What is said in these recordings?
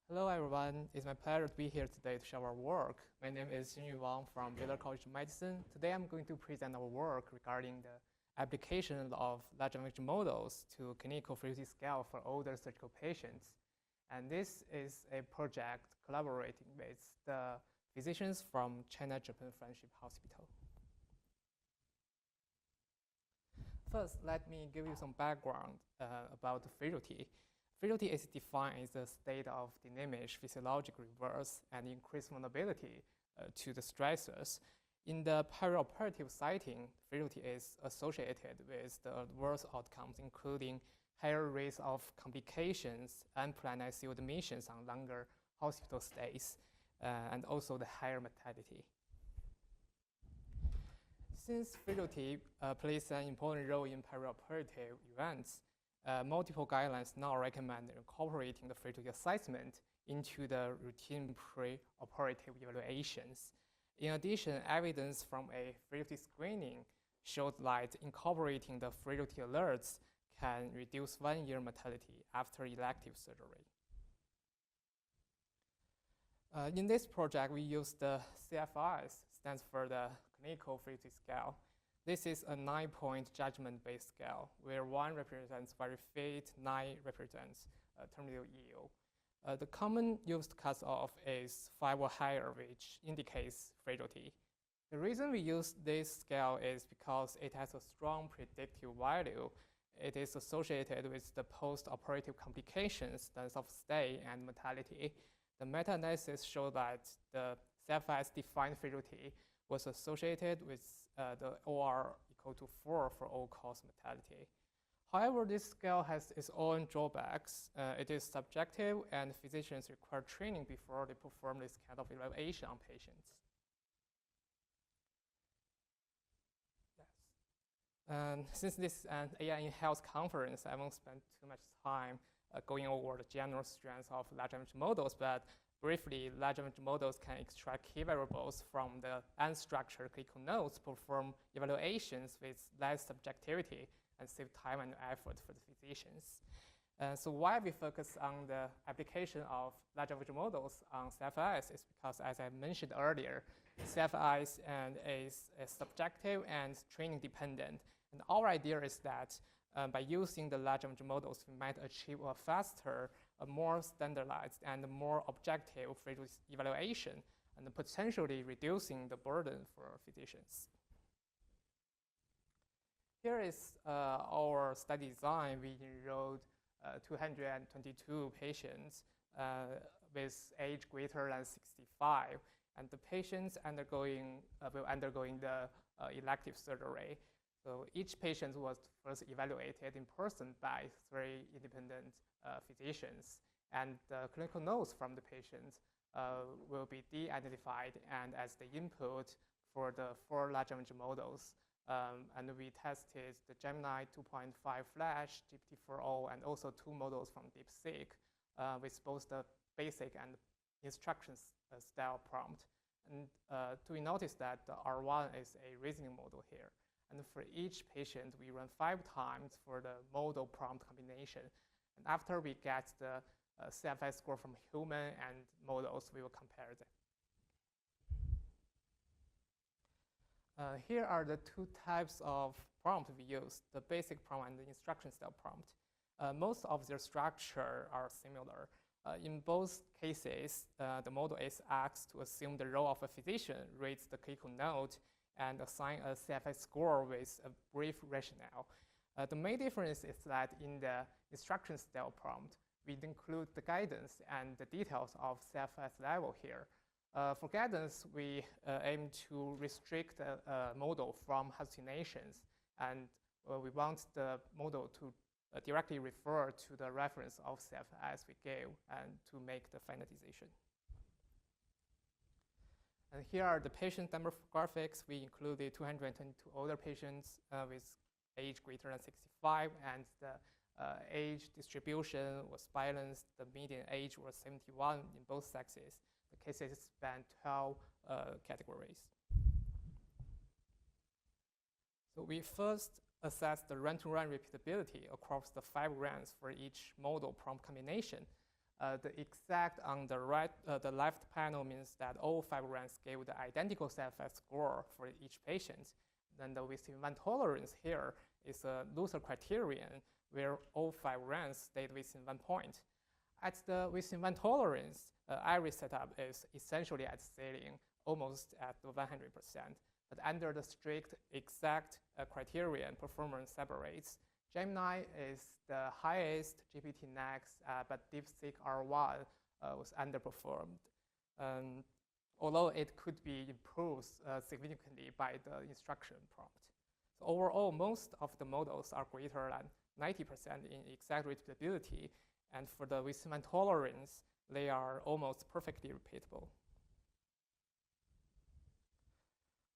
Hello, everyone. It's my pleasure to be here today to show our work. My name is Xinyu Wang from Baylor College of Medicine. Today, I'm going to present our work regarding the application of large language models to clinical frailty scale for older surgical patients. And this is a project collaborating with the physicians from China-Japan Friendship Hospital. First, let me give you some background about frailty. Frailty is defined as a state of diminished physiologic reverse and increased vulnerability to the stressors. In the perioperative setting, frailty is associated with the adverse outcomes, including higher rates of complications, unplanned ICU admissions on longer hospital stays, and also the higher mortality. Since frailty plays an important role in perioperative events, multiple guidelines now recommend incorporating the frailty assessment into the routine pre-operative evaluations. In addition, evidence from a frailty screening showed that incorporating the frailty alerts can reduce 1-year mortality after elective surgery. In this project, we use the CFIs, stands for the Clinical Frailty Scale. This is a 9-point judgment-based scale, where 1 represents very fit, 9 represents terminal ill. The common used cutoff is 5 or higher, which indicates frailty. The reason we use this scale is because it has a strong predictive value. It is associated with the post-operative complications, length of stay, and mortality. The meta-analysis showed that the CFS-defined frailty was associated with the OR equal to 4 for all-cause mortality. However, this scale has its own drawbacks. It is subjective, and physicians require training before they perform this kind of evaluation on patients. Yes. And since this is an AI in Health conference, I won't spend too much time going over the general strengths of large language models, but briefly, large language models can extract key variables from the unstructured clinical notes, perform evaluations with less subjectivity, and save time and effort for the physicians. So why we focus on the application of large language models on CFIs is because, as I mentioned earlier, CFIs is subjective and training dependent. And our idea is that by using the large language models, we might achieve a faster, a more standardized, and more objective frailty evaluation, and potentially reducing the burden for physicians. Here is our study design. We enrolled 222 patients with age greater than 65, and the patients will undergoing the elective surgery. So each patient was first evaluated in person by 3 independent physicians, and the clinical notes from the patients will be de-identified and as the input for the 4 large language models. And we tested the Gemini 2.5 Flash, GPT-4o, and also 2 models from DeepSeek with both the basic and instructions style prompt. And we noticed that the R1 is a reasoning model here. And for each patient, we run 5 times for the model prompt combination. And after we get the CFI score from human and models, we will compare them. Here are the 2 types of prompt we use, the basic prompt and the instruction style prompt. Most of their structure are similar. In both cases, the model is asked to assume the role of a physician, reads the clinical note, and assign a CFI score with a brief rationale. The main difference is that in the instruction style prompt, we include the guidance and the details of CFS level here. For guidance, we aim to restrict the model from hallucinations, and we want the model to directly refer to the reference of CFS we gave and to make the final decision. And here are the patient demographics. We included 222 older patients with age greater than 65, and the age distribution was balanced. The median age was 71 in both sexes. The cases span 12 categories. So we first assessed the run-to-run repeatability across the 5 runs for each model prompt combination. The exact on the right, the left panel means that all 5 runs gave the identical CFS score for each patient. Then the within 1 tolerance here is a looser criterion where all 5 runs stayed within 1 point. At the within 1 tolerance, every setup is essentially at ceiling, almost at 100%. But under the strict exact criterion, performance separates. Gemini is the highest GPT next, but DeepSeek R1 was underperformed. Although it could be improved significantly by the instruction prompt. So overall, most of the models are greater than 90% in exact repeatability, and for the within 1 tolerance, they are almost perfectly repeatable.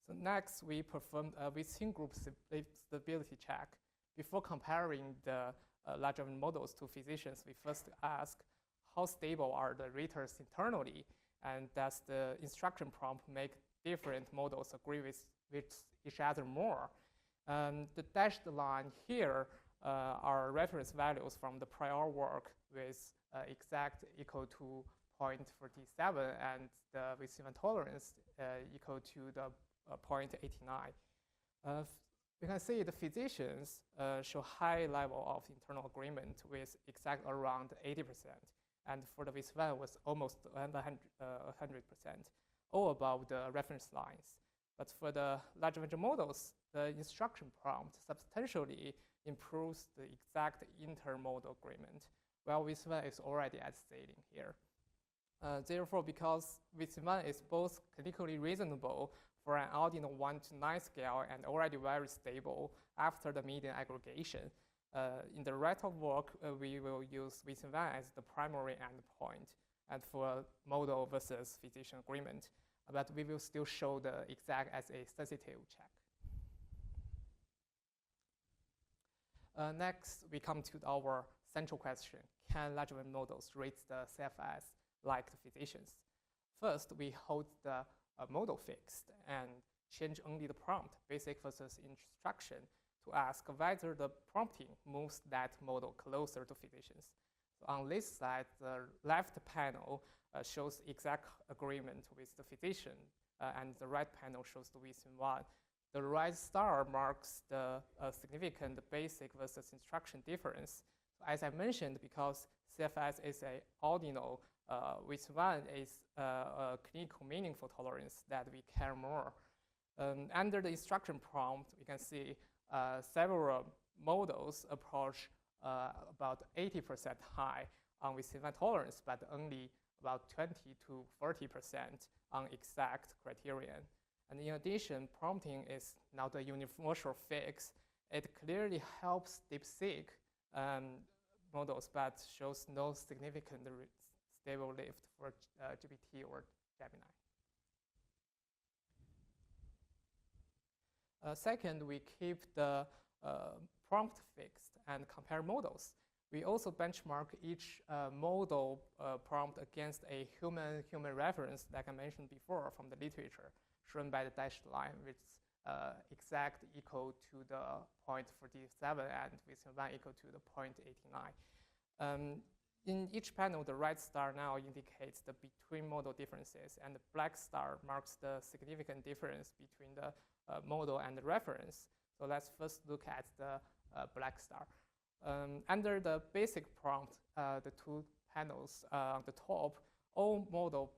So next, we performed a within group stability check. Before comparing the large language models to physicians, we first ask how stable are the raters internally, and does the instruction prompt make different models agree with each other more? The dashed line here are reference values from the prior work with exact equal to 0.47 and the within 1 tolerance equal to the 0.89. You can see the physicians show high level of internal agreement with exact around 80%. And for the within was almost 100%, all above the reference lines. But for the large language models, the instruction prompt substantially improves the exact intermodal agreement, while within is already at ceiling here. Therefore, because within is both clinically reasonable for an ordinal 1 to 9 scale and already very stable after the median aggregation, in the rest of work, we will use within as the primary endpoint and for model versus physician agreement. But we will still show the exact as a sensitive check. Next, we come to our central question. Can large language models rate the CFS like the physicians? First, we hold the model fixed and change only the prompt, basic versus instruction, to ask whether the prompting moves that model closer to physicians. So on this side, the left panel shows exact agreement with the physician, and the right panel shows the within 1. The right star marks the significant basic versus instruction difference. So as I mentioned, because CFS is an ordinal, within 1 is a clinical meaningful tolerance that we care more. Under the instruction prompt, we can see several models approach about 80% high on within 1 tolerance, but only about 20 to 40% on exact criterion. And in addition, prompting is not a universal fix. It clearly helps DeepSeek models, but shows no significant stable lift for GPT or Gemini. Second, we keep the prompt fixed and compare models. We also benchmark each model prompt against a human reference, like I mentioned before, from the literature, shown by the dashed line, with exact equal to the 0.47 and within 1 equal to the 0.89. In each panel, the red star now indicates the between model differences, and the black star marks the significant difference between the model and the reference. So let's first look at the black star. Under the basic prompt, the 2 panels on the top, all model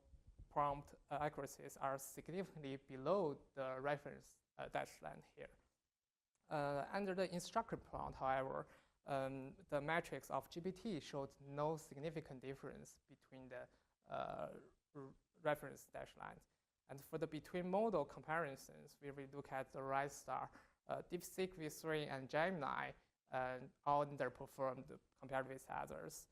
prompt accuracies are significantly below the reference dashed line here. Under the instruction prompt, however, the matrix of GPT showed no significant difference between the reference dashed lines. And for the between model comparisons, we will look at the right star. DeepSeek V3 and Gemini all underperformed compared with others,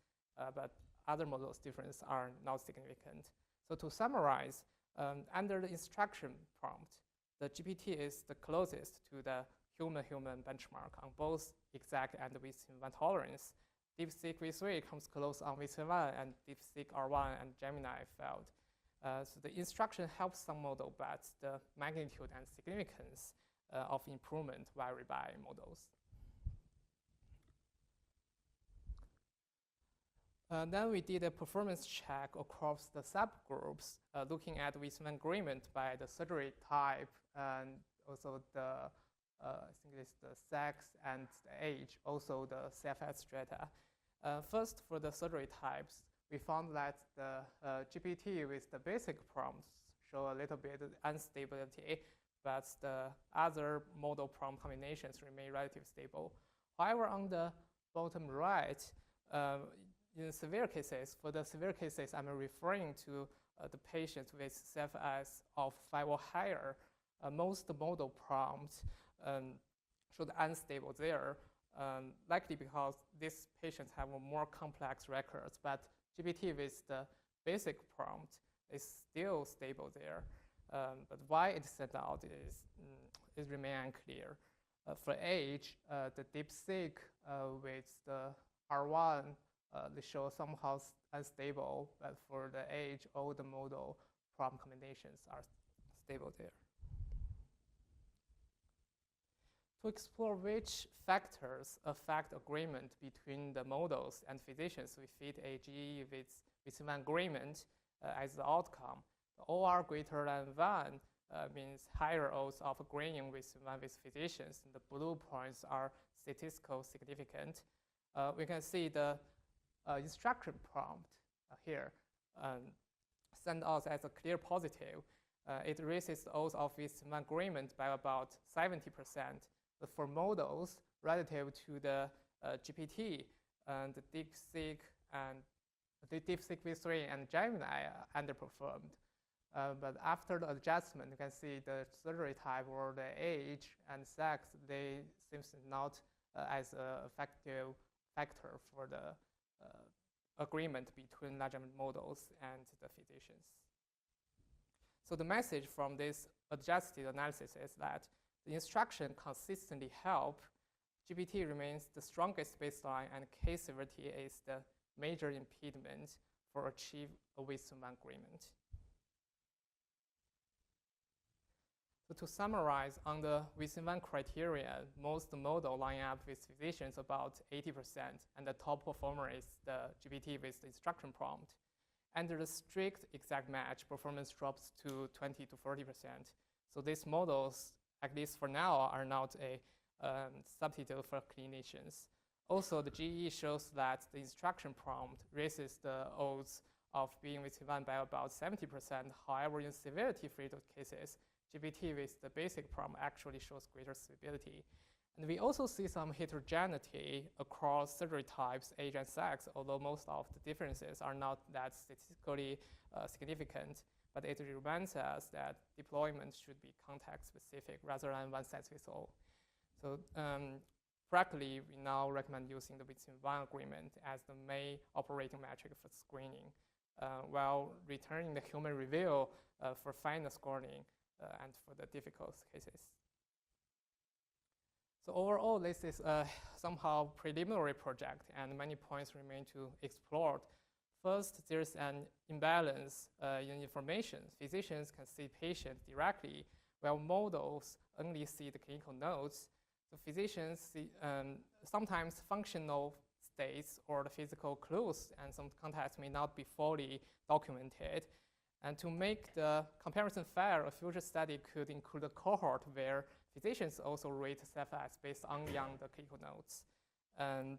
but other models' differences are not significant. So to summarize, under the instruction prompt, the GPT is the closest to the human-human benchmark on both exact and within 1 tolerance. DeepSeek V3 comes close on within 1, and DeepSeek R1 and Gemini failed. So the instruction helps some model, but the magnitude and significance of improvement vary by models. Then we did a performance check across the subgroups, looking at Wissmann agreement by the surgery type and also the, I think it's the sex and the age, also the CFS strata. First, for the surgery types, we found that the GPT with the basic prompts show a little bit of instability, but the other model prompt combinations remain relatively stable. However, on the bottom right, in severe cases, for the severe cases, I'm referring to the patients with CFS of 5 or higher. Most model prompts showed unstable there, likely because these patients have a more complex records, but GPT with the basic prompt is still stable there. But why it set out is remain unclear. For age, the DeepSeek with the R1 they show somehow unstable, but for the age, all the model prompt combinations are stable there. To explore which factors affect agreement between the models and physicians, we fit a GE with Wissmann agreement as the outcome. The OR greater than 1 means higher odds of agreeing with physicians. And the blue points are statistical significant. We can see the instruction prompt here send out as a clear positive. It raises the odds of Wissmann agreement by about 70%. But for models relative to the GPT and the DeepSeek and the DeepSeek V3 and Gemini underperformed. But after the adjustment, you can see the surgery type or the age and sex, they seems not as an effective factor for the agreement between large language models and the physicians. So the message from this adjusted analysis is that the instruction consistently help. GPT remains the strongest baseline, and case severity is the major impediment for achieve a Wissmann agreement. So to summarize, on the Wissmann criteria, most model line up with physicians about 80%, and the top performer is the GPT with the instruction prompt. Under the strict exact match, performance drops to 20 to 40%. So these models, at least for now, are not a substitute for clinicians. Also, the GE shows that the instruction prompt raises the odds of being Wissmann by about 70%. However, in severity-free cases, GPT with the basic prompt actually shows greater stability. And we also see some heterogeneity across surgery types, age, and sex, although most of the differences are not that statistically significant. But it reminds us that deployment should be context-specific rather than one-size-fits-all. So practically, we now recommend using the Wissmann agreement as the main operating metric for screening, while returning the human review for final scoring and for the difficult cases. So overall, this is a somehow preliminary project, and many points remain to explore. First, there's an imbalance in information. Physicians can see patients directly, while models only see the clinical notes. So physicians see sometimes functional states or the physical clues, and some contexts may not be fully documented. And to make the comparison fair, a future study could include a cohort where physicians also rate CFS based only on the clinical notes. And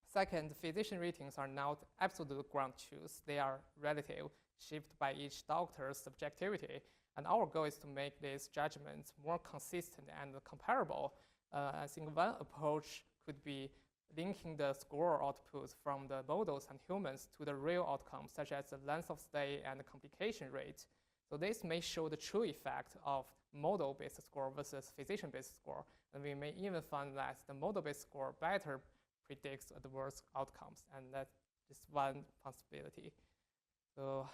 second, physician ratings are not absolute ground truths. They are relative, shaped by each doctor's subjectivity. And our goal is to make these judgments more consistent and comparable. I think one approach could be linking the score outputs from the models and humans to the real outcomes, such as the length of stay and the complication rate. So this may show the true effect of model-based score versus physician-based score. And we may even find that the model-based score better predicts adverse outcomes, and that is one possibility. So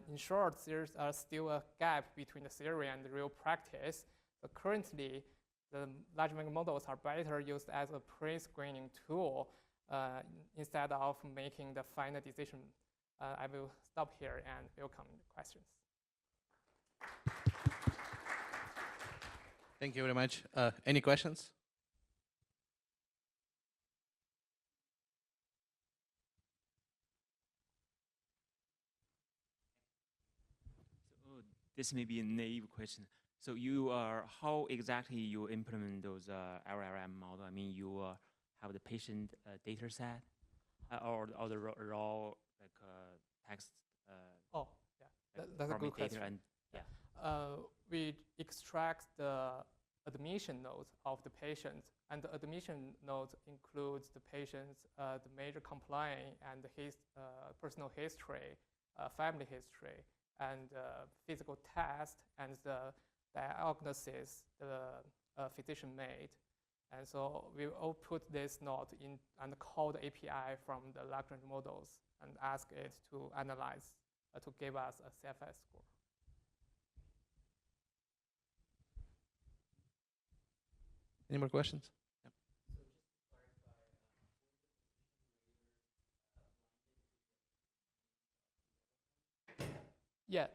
in short, there's still a gap between the theory and the real practice. But currently, the large language models are better used as a pre-screening tool instead of making the final decision. I will stop here and welcome the questions. Thank you very much. Any questions? this may be a naive question. So how exactly you implement those LLM model? I mean, you have the patient data set or the raw like text. Oh, yeah, Like that's a format good data question. and We extract the admission notes of the patient, and the admission note includes the patient's the major complaint and his personal history, family history, and physical test, and the diagnosis the physician made. And so we all put this note in and call the API from the large language models and ask it to analyze to give us a CFS score. Any more questions? Yeah.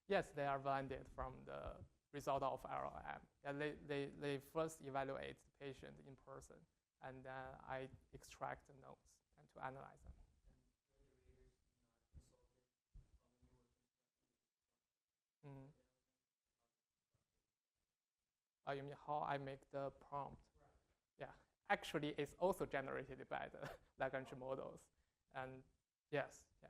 Yes, they are blinded from the result of LLM. Yeah, they first evaluate the patient in person, and then I extract the notes and to analyze them. Mm. Oh, you mean how I make the prompt? Yeah, actually, it's also generated by the language models, and yes, yeah.